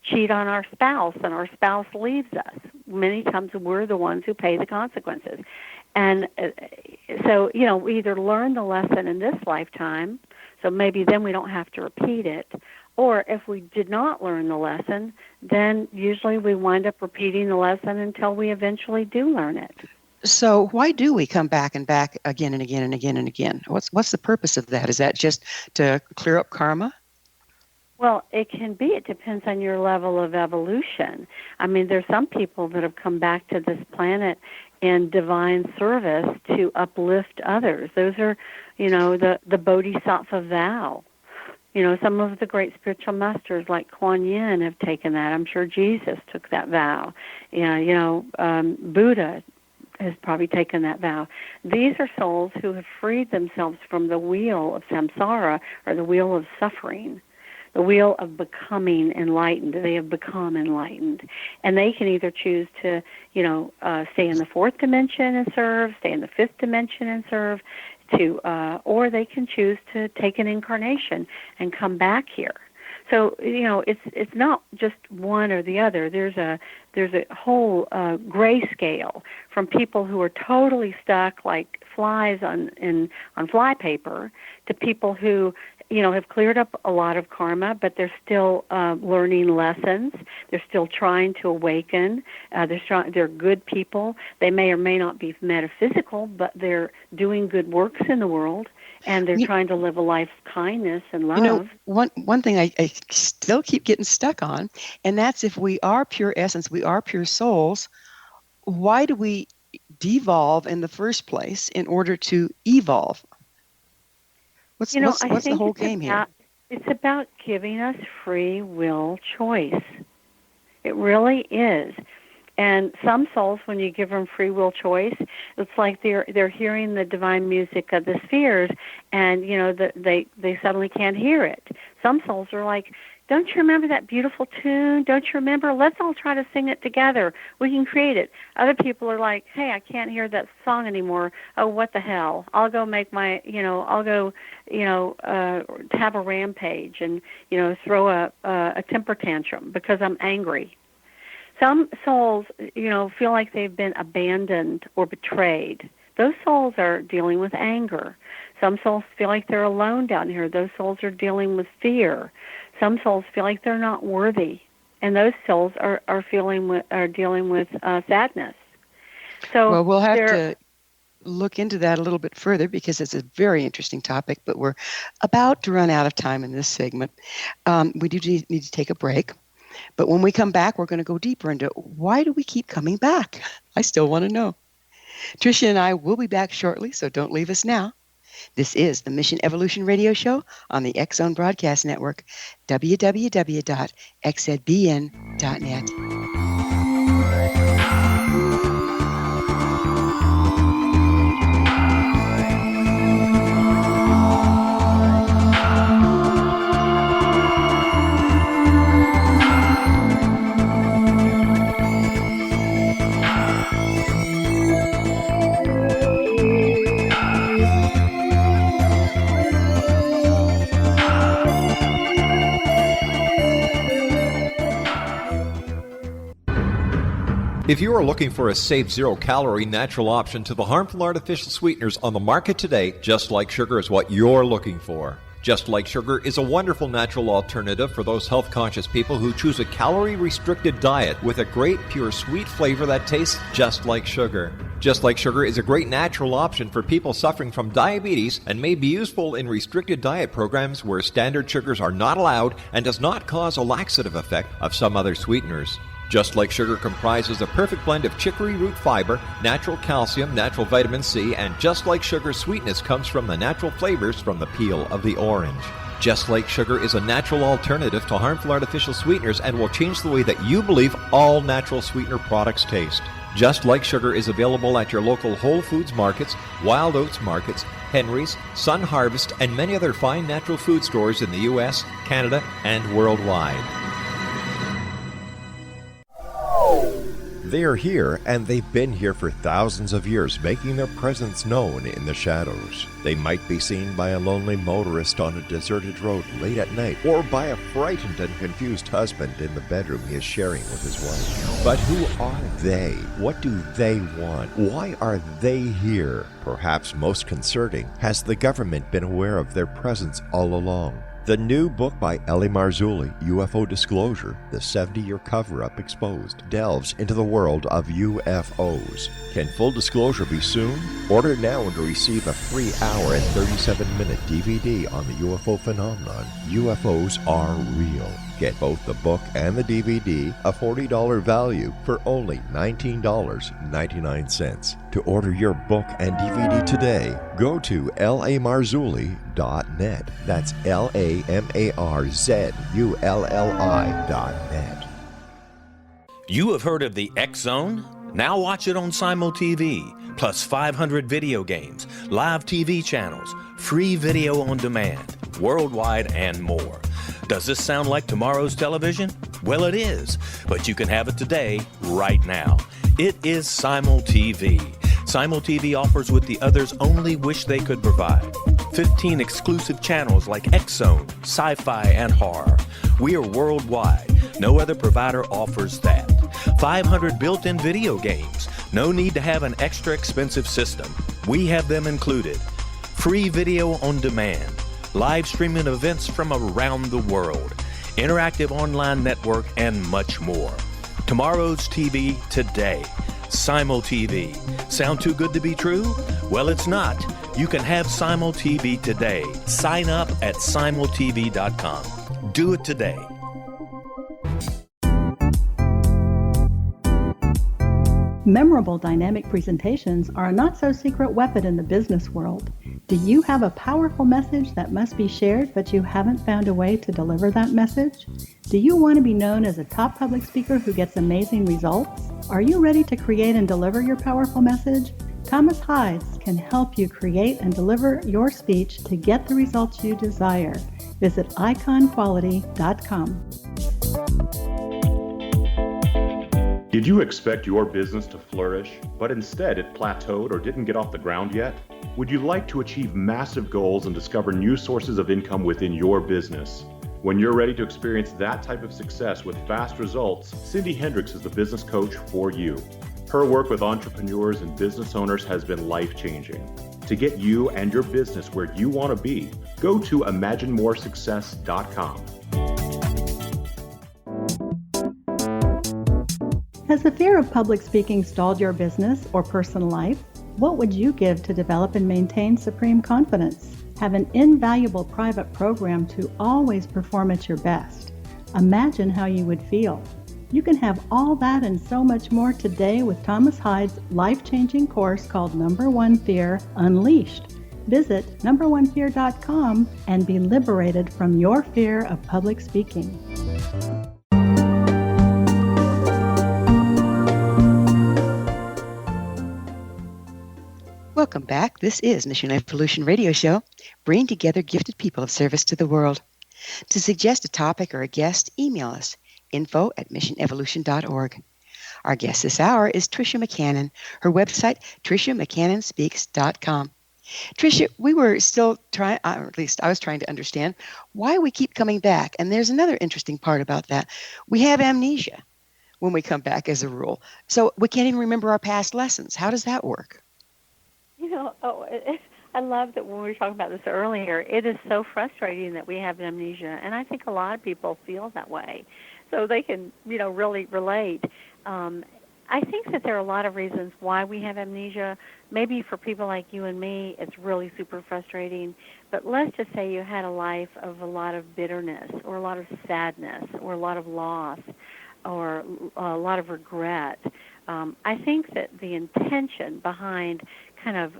cheat on our spouse and our spouse leaves us. Many times we're the ones who pay the consequences. And so, we either learn the lesson in this lifetime, so maybe then we don't have to repeat it, or if we did not learn the lesson, then usually we wind up repeating the lesson until we eventually do learn it. So why do we come back and back again and again and again and again? What's the purpose of that? Is that just to clear up karma? Well, it can be. It depends on your level of evolution. I mean, there's some people that have come back to this planet in divine service to uplift others. Those are, the Bodhisattva vow. Some of the great spiritual masters like Kuan Yin have taken that. I'm sure Jesus took that vow. Buddha has probably taken that vow. These are souls who have freed themselves from the wheel of samsara, or the wheel of suffering, the wheel of becoming enlightened. They have become enlightened. And they can either choose to, stay in the fourth dimension and serve, stay in the fifth dimension and serve, or they can choose to take an incarnation and come back here. So, it's not just one or the other. There's a whole gray scale from people who are totally stuck like flies on fly paper to people who, have cleared up a lot of karma, but they're still learning lessons. They're still trying to awaken. They're good people. They may or may not be metaphysical, but they're doing good works in the world, and they're trying to live a life of kindness and love. One thing I still keep getting stuck on, and that's if we are pure essence, we are pure souls, why do we devolve in the first place in order to evolve? What's the whole game here? It's about giving us free will choice. It really is. And some souls, when you give them free will choice, it's like they're hearing the divine music of the spheres, and they suddenly can't hear it. Some souls are like, "Don't you remember that beautiful tune? Don't you remember? Let's all try to sing it together. We can create it." Other people are like, "Hey, I can't hear that song anymore. Oh, what the hell? I'll go make my, have a rampage and, throw a temper tantrum because I'm angry." Some souls, feel like they've been abandoned or betrayed. Those souls are dealing with anger. Some souls feel like they're alone down here. Those souls are dealing with fear. Some souls feel like they're not worthy, and those souls are dealing with sadness. So we'll have to look into that a little bit further because it's a very interesting topic. But we're about to run out of time in this segment. We do need to take a break. But when we come back, we're going to go deeper into why do we keep coming back? I still want to know. Tricia and I will be back shortly, so don't leave us now. This is the Mission Evolution Radio Show on the X-Zone Broadcast Network, www.xzbn.net. If you are looking for a safe, zero-calorie natural option to the harmful artificial sweeteners on the market today, Just Like Sugar is what you're looking for. Just Like Sugar is a wonderful natural alternative for those health-conscious people who choose a calorie-restricted diet with a great, pure, sweet flavor that tastes just like sugar. Just Like Sugar is a great natural option for people suffering from diabetes and may be useful in restricted diet programs where standard sugars are not allowed and does not cause a laxative effect of some other sweeteners. Just Like Sugar comprises a perfect blend of chicory root fiber, natural calcium, natural vitamin C, and Just Like Sugar's sweetness comes from the natural flavors from the peel of the orange. Just Like Sugar is a natural alternative to harmful artificial sweeteners and will change the way that you believe all natural sweetener products taste. Just Like Sugar is available at your local Whole Foods markets, Wild Oats markets, Henry's, Sun Harvest, and many other fine natural food stores in the U.S., Canada, and worldwide. They are here, and they've been here for thousands of years, making their presence known in the shadows. They might be seen by a lonely motorist on a deserted road late at night, or by a frightened and confused husband in the bedroom he is sharing with his wife. But who are they? What do they want? Why are they here? Perhaps most concerning, has the government been aware of their presence all along? The new book by Ellie Marzulli, UFO Disclosure, the 70-year cover-up exposed, delves into the world of UFOs. Can full disclosure be soon? Order now and receive a free hour and 37-minute DVD on the UFO phenomenon. UFOs are real. Get both the book and the DVD, a $40 value, for only $19.99. To order your book and DVD today, go to lamarzulli.net. That's LAMARZULLI.net. You have heard of the X Zone? Now watch it on Simul TV, plus 500 video games, live TV channels, free video on demand, worldwide, and more. Does this sound like tomorrow's television? Well, it is, but you can have it today, right now. It is Simul TV. Simul TV offers what the others only wish they could provide. 15 exclusive channels like X-Zone, Sci-Fi, and Horror. We are worldwide. No other provider offers that. 500 built-in video games. No need to have an extra expensive system. We have them included. Free video on demand. Live streaming events from around the world, interactive online network, and much more. Tomorrow's TV today. Simul TV. Sound too good to be true? Well, it's not. You can have Simul TV today. Sign up at simultv.com. Do it today. Memorable dynamic presentations are a not-so-secret weapon in the business world. Do you have a powerful message that must be shared, but you haven't found a way to deliver that message? Do you want to be known as a top public speaker who gets amazing results? Are you ready to create and deliver your powerful message? Thomas Hides can help you create and deliver your speech to get the results you desire. Visit iconquality.com. Did you expect your business to flourish, but instead it plateaued or didn't get off the ground yet? Would you like to achieve massive goals and discover new sources of income within your business? When you're ready to experience that type of success with fast results, Cindy Hendricks is the business coach for you. Her work with entrepreneurs and business owners has been life-changing. To get you and your business where you want to be, go to imaginemoresuccess.com. Has the fear of public speaking stalled your business or personal life? What would you give to develop and maintain supreme confidence? Have an invaluable private program to always perform at your best. Imagine how you would feel. You can have all that and so much more today with Thomas Hides' life-changing course called Number One Fear Unleashed. Visit numberonefear.com and be liberated from your fear of public speaking. Welcome back. This is Mission Evolution Radio Show, bringing together gifted people of service to the world. To suggest a topic or a guest, email us, info@missionevolution.org. Our guest this hour is Tricia McCannon. Her website, triciamccannonspeaks.com. Tricia, we were still trying, or at least I was trying to understand why we keep coming back. And there's another interesting part about that. We have amnesia when we come back as a rule. So we can't even remember our past lessons. How does that work? You know, I love that when we were talking about this earlier, it is so frustrating that we have amnesia, and I think a lot of people feel that way. So they can, really relate. I think that there are a lot of reasons why we have amnesia. Maybe for people like you and me, it's really super frustrating. But let's just say you had a life of a lot of bitterness or a lot of sadness or a lot of loss or a lot of regret. I think that the intention behind kind of,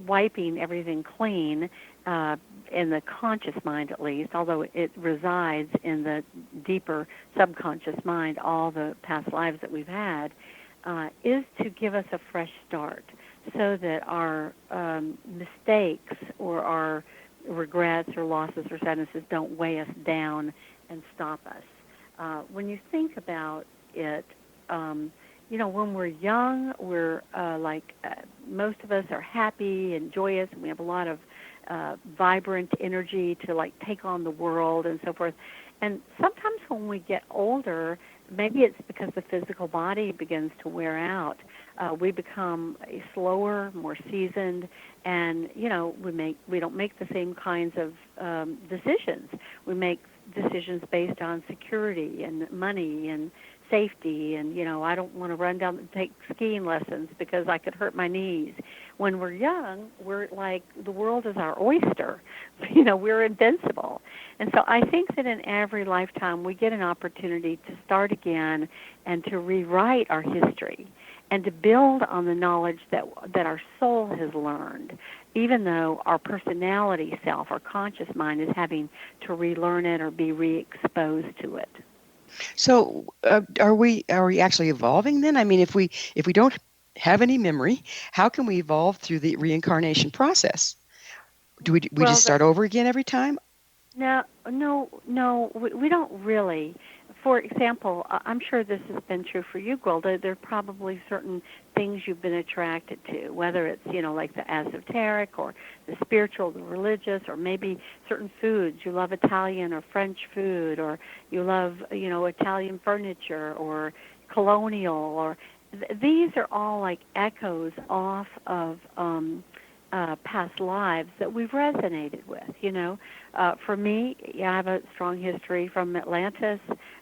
wiping everything clean in the conscious mind at least, although it resides in the deeper subconscious mind, all the past lives that we've had, is to give us a fresh start, so that our mistakes or our regrets or losses or sadnesses don't weigh us down and stop us. When you think about it, when we're young, we're most of us are happy and joyous, and we have a lot of vibrant energy to take on the world and so forth. And sometimes when we get older, maybe it's because the physical body begins to wear out. We become slower, more seasoned, and we don't make the same kinds of decisions. We make decisions based on security and money and safety, and I don't want to run down and take skiing lessons because I could hurt my knees. When we're young, we're like the world is our oyster. We're invincible. And so I think that in every lifetime we get an opportunity to start again and to rewrite our history and to build on the knowledge that our soul has learned, even though our personality self, our conscious mind, is having to relearn it or be re-exposed to it. So are we actually evolving then? I mean, if we don't have any memory, how can we evolve through the reincarnation process? Do we just start over again every time? No, we don't really. For example, I'm sure this has been true for you, Gwilda. There are probably certain things you've been attracted to, whether it's, like the esoteric or the spiritual, the religious, or maybe certain foods. You love Italian or French food, or you love, Italian furniture or colonial, or these are all like echoes off of past lives that we've resonated with, For me, I have a strong history from Atlantis,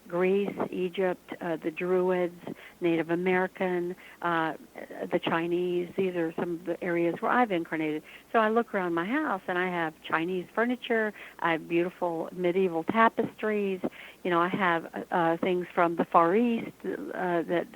Greece, Egypt, the Druids, Native American, the Chinese. These are some of the areas where I've incarnated. So I look around my house and I have Chinese furniture, I have beautiful medieval tapestries, I have things from the Far East that,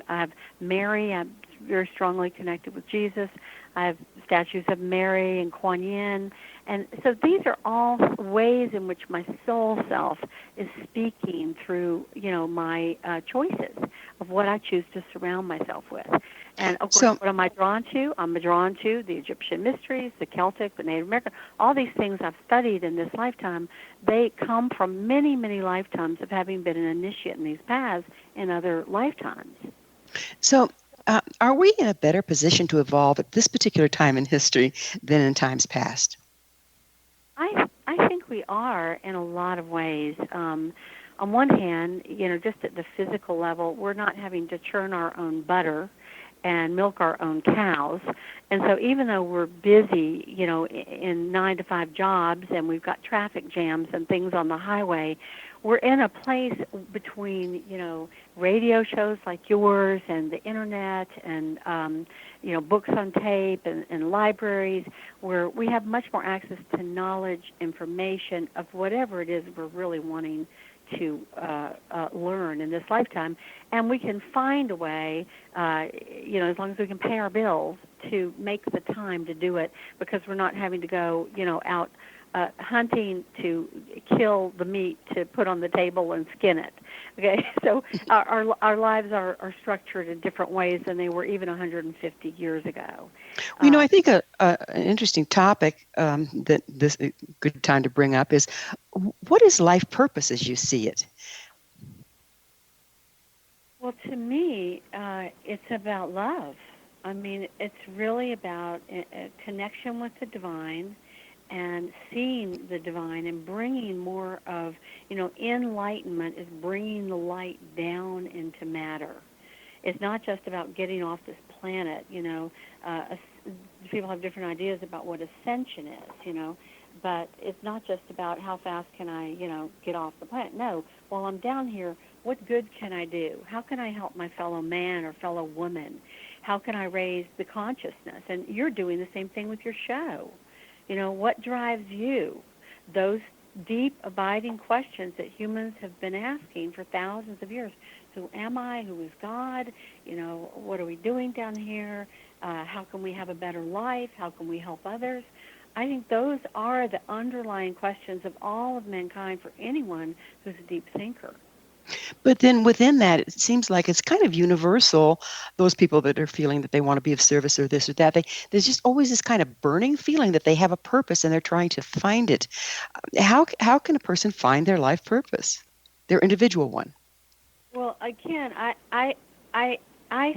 I have Mary, I'm very strongly connected with Jesus. I have statues of Mary and Kuan Yin. And so these are all ways in which my soul self is speaking through, my choices of what I choose to surround myself with. And, of course, what am I drawn to? I'm drawn to the Egyptian mysteries, the Celtic, the Native American, all these things I've studied in this lifetime. They come from many, many lifetimes of having been an initiate in these paths in other lifetimes. So are we in a better position to evolve at this particular time in history than in times past? I think we are in a lot of ways. On one hand, just at the physical level, we're not having to churn our own butter and milk our own cows. And so even though we're busy, in 9-to-5 jobs and we've got traffic jams and things on the highway, we're in a place between, radio shows like yours and the internet and, books on tape and libraries where we have much more access to knowledge, information of whatever it is we're really wanting to learn in this lifetime. And we can find a way, as long as we can pay our bills, to make the time to do it because we're not having to go, out hunting to kill the meat to put on the table and skin it. Okay, so our lives are structured in different ways than they were even 150 years ago. Well, I think an interesting topic that this is a good time to bring up is, what is life purpose as you see it? Well, to me, it's about love. I mean, it's really about a connection with the divine and seeing the divine and bringing more of, enlightenment is bringing the light down into matter. It's not just about getting off this planet, people have different ideas about what ascension is, but it's not just about how fast can I, get off the planet. No, while I'm down here, what good can I do? How can I help my fellow man or fellow woman? How can I raise the consciousness? And you're doing the same thing with your show. What drives you? Those deep, abiding questions that humans have been asking for thousands of years. Who am I? Who is God? What are we doing down here? How can we have a better life? How can we help others? I think those are the underlying questions of all of mankind for anyone who's a deep thinker. But then within that, it seems like it's kind of universal, those people that are feeling that they want to be of service or this or that. There's just always this kind of burning feeling that they have a purpose and they're trying to find it. How can a person find their life purpose, their individual one? Well, again, I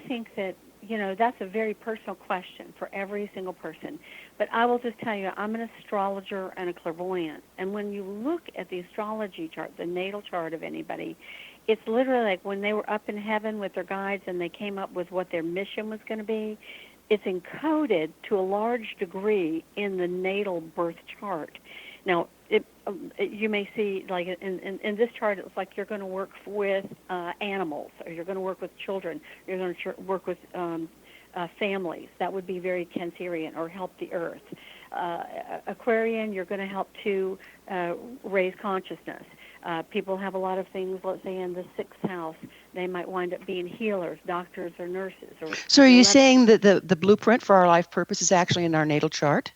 think that, that's a very personal question for every single person. But I will just tell you, I'm an astrologer and a clairvoyant. And when you look at the astrology chart, the natal chart of anybody, it's literally like when they were up in heaven with their guides and they came up with what their mission was going to be, it's encoded to a large degree in the natal birth chart. Now, you may see, like in this chart, it's like you're going to work with animals, or you're going to work with children, you're going to work with families. That would be very Cancerian, or help the earth. Aquarian, you're going to help to raise consciousness. People have a lot of things, let's say in the 6th house, they might wind up being healers, doctors, or nurses. So are you saying that the blueprint for our life purpose is actually in our natal chart?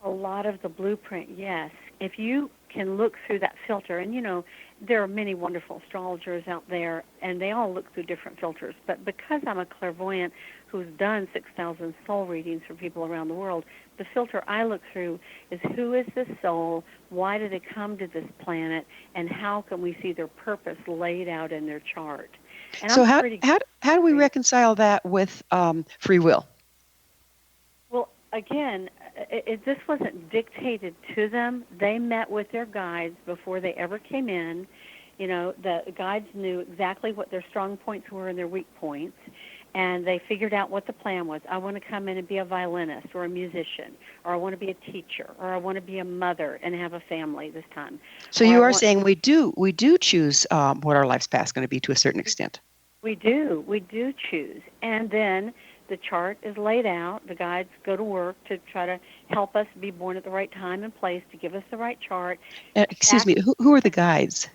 A lot of the blueprint, yes. If you can look through that filter, and there are many wonderful astrologers out there, and they all look through different filters. But because I'm a clairvoyant who's done 6,000 soul readings for people around the world, the filter I look through is who is this soul, why did they come to this planet, and how can we see their purpose laid out in their chart. And so how do we reconcile that with free will? Well, again, this wasn't dictated to them. They met with their guides before they ever came in. The guides knew exactly what their strong points were and their weak points, and they figured out what the plan was. I want to come in and be a violinist or a musician, or I want to be a teacher, or I want to be a mother and have a family this time. So you are saying we do choose what our life's path is going to be to a certain extent. We do choose. And then the chart is laid out. The guides go to work to try to help us be born at the right time and place, to give us the right chart. Excuse me, who are the guides?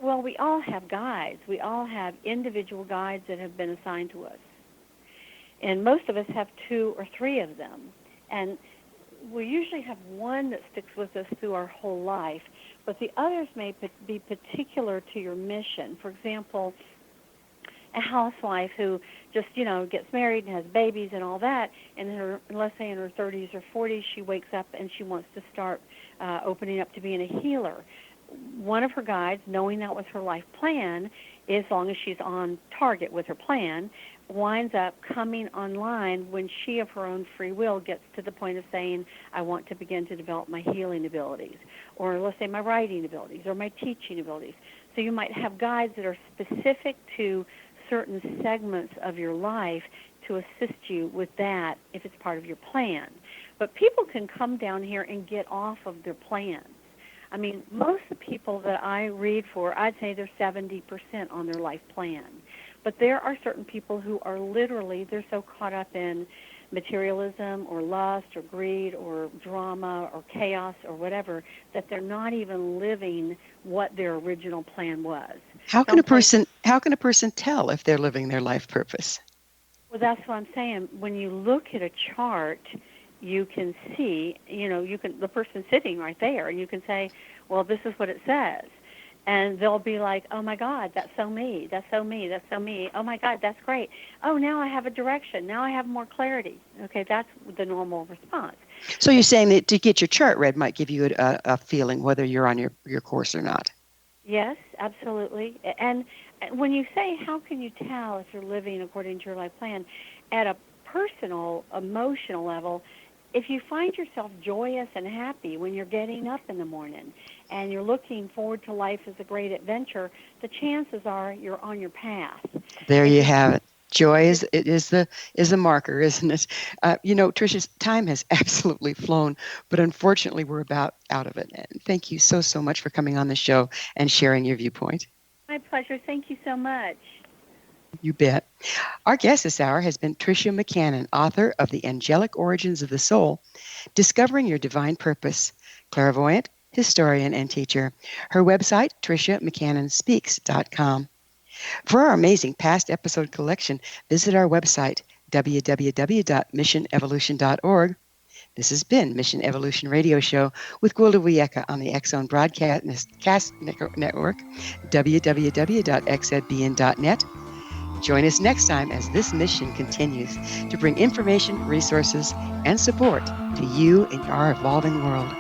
Well, we all have guides. We all have individual guides that have been assigned to us. And most of us have 2 or 3 of them. And we usually have one that sticks with us through our whole life, but the others may be particular to your mission. For example, a housewife who just, gets married and has babies and all that, and let's say in her 30s or 40s, she wakes up and she wants to start opening up to being a healer. One of her guides, knowing that was her life plan, as long as she's on target with her plan, winds up coming online when she, of her own free will, gets to the point of saying, I want to begin to develop my healing abilities, or let's say my writing abilities, or my teaching abilities. So you might have guides that are specific to certain segments of your life to assist you with that if it's part of your plan. But people can come down here and get off of their plans. I mean, most of the people that I read for, I'd say they're 70% on their life plan. But there are certain people who are literally, they're so caught up in materialism or lust or greed or drama or chaos or whatever that they're not even living what their original plan was. How can a person tell if they're living their life purpose? Well, that's what I'm saying. When you look at a chart, you can see, the person sitting right there, and you can say, well, this is what it says. And they'll be like, oh, my God, that's so me, that's so me, that's so me. Oh, my God, that's great. Oh, now I have a direction. Now I have more clarity. Okay, that's the normal response. So you're saying that to get your chart read might give you a feeling whether you're on your course or not? Yes, absolutely. And when you say, how can you tell if you're living according to your life plan, at a personal, emotional level, if you find yourself joyous and happy when you're getting up in the morning and you're looking forward to life as a great adventure, the chances are you're on your path. There you have it. Joy is the marker, isn't it? Tricia's time has absolutely flown, but unfortunately we're about out of it. And thank you so much for coming on the show and sharing your viewpoint. My pleasure. Thank you so much. You bet. Our guest this hour has been Tricia McCannon, author of The Angelic Origins of the Soul, Discovering Your Divine Purpose, clairvoyant, historian, and teacher. Her website, TriciaMcCannonSpeaks.com. For our amazing past episode collection, visit our website, www.missionevolution.org. This has been Mission Evolution Radio Show with Gwilda Wiyaka on the X Zone Broadcast Network, www.xzbn.net. Join us next time as this mission continues to bring information, resources, and support to you in our evolving world.